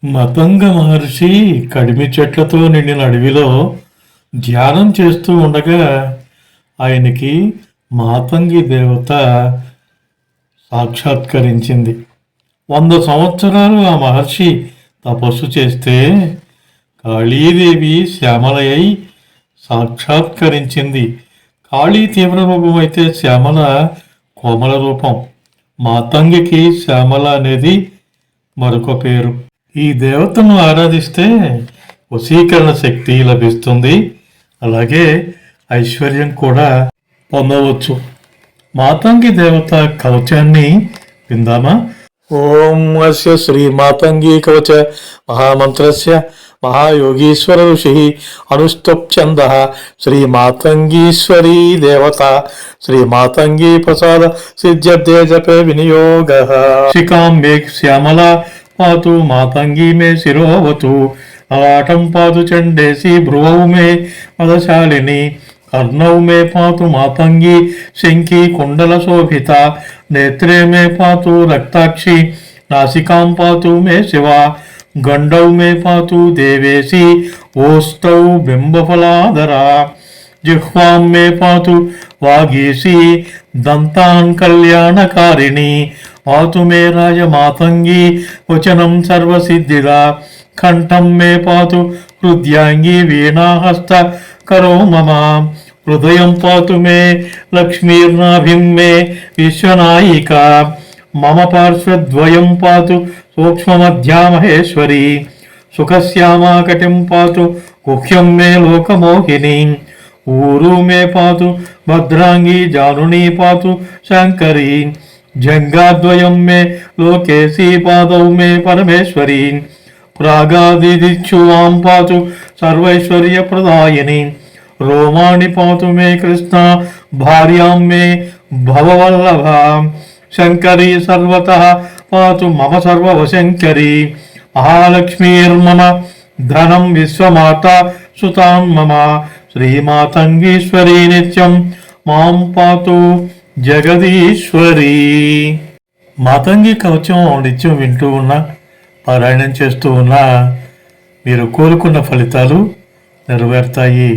మతంగ మహర్షి కడిమి చెట్లతో నిండిన అడవిలో ధ్యానం చేస్తూ ఉండగా ఆయనకి మాతంగి దేవత సాక్షాత్కరించింది. 100 సంవత్సరాలు ఆ మహర్షి తపస్సు చేస్తే కాళీదేవి శ్యామలయ్యి సాక్షాత్కరించింది. కాళీ తీవ్ర రూపం అయితే శ్యామల కోమల రూపం. మాతంగికి శ్యామల అనేది మరొక పేరు. ఈ దేవతను ఆరాధిస్తే వశీకరణ శక్తి లభిస్తుంది, అలాగే ఐశ్వర్యం కూడా పొందవచ్చు. మాతంగి దేవత కవచాన్ని విందామా? ఓం అస్య శ్రీ మాతంగి కవచ మహామంత్రస్య మహాయోగీశ్వర ఋషి అనుష్టప్ఛంద శ్రీ మాతంగీశ్వరీ దేవత శ్రీ మాతంగీ ప్రసాద సిద్ధ్యర్థే జపే వినియోగ. శిఖాం మే శ్యామల పాతు మాతంగీ మే శిరోవతు అలాటం పాతు చండేసి భ్రువౌ మే మదశాలిని కర్ణౌ మే పాతు మాతంగి శంఖీ కుండల శోభిత నేత్రే మే పాతు రక్తాక్షి నాసికాం పాతు మే శివ గండౌ మే పాతు దేవేసి ఓష్టౌ బింబఫలాధరా జిహ్వాం మే పాతు వాగీసి దంతాన్ కళ్యాణకారిణి పాతు మే రాజమాతంగి వచనం సర్వసిద్ధిదా కంఠం మే పాతు హృద్యాంగి వీణాహస్త కరో మమ హృదయం పాతు మే లక్ష్మీర్నాభిం మే విశ్వనాయిక మమ పార్శ్వద్వయం పాతు సూక్ష్మమధ్యా మహేశ్వరి సుఖశ్యామాకటిం పాతు గుహ్యం మే లోకమోహిని ఊరు మే పాతు భద్రాంగి జానునీ పాతు శంకరీ జంగాద్వయం మే లోకేశీ పాదౌ మే పరమేశ్వరీ ప్రాగాదిదిచ్చువాం పాతు సర్వైశ్వర్యప్రదాయిని రోమాణి పాతు మే కృష్ణ భార్యాం మే భవవల్లభ శంకరీ సర్వతః పాతు మమ సర్వవశంకరీ మహాలక్ష్మీర్మమ ధనం విశ్వమాత సుతాం మమ శ్రీమాతంగీశ్వరీ నిత్యం మాం పాతు జగదీశ్వరీ. మాతంగి కవచం నిత్యం వింటూ ఉన్నా, పారాయణం చేస్తూ ఉన్నా మీరు కోరుకున్న ఫలితాలు నెరవేరుతాయి.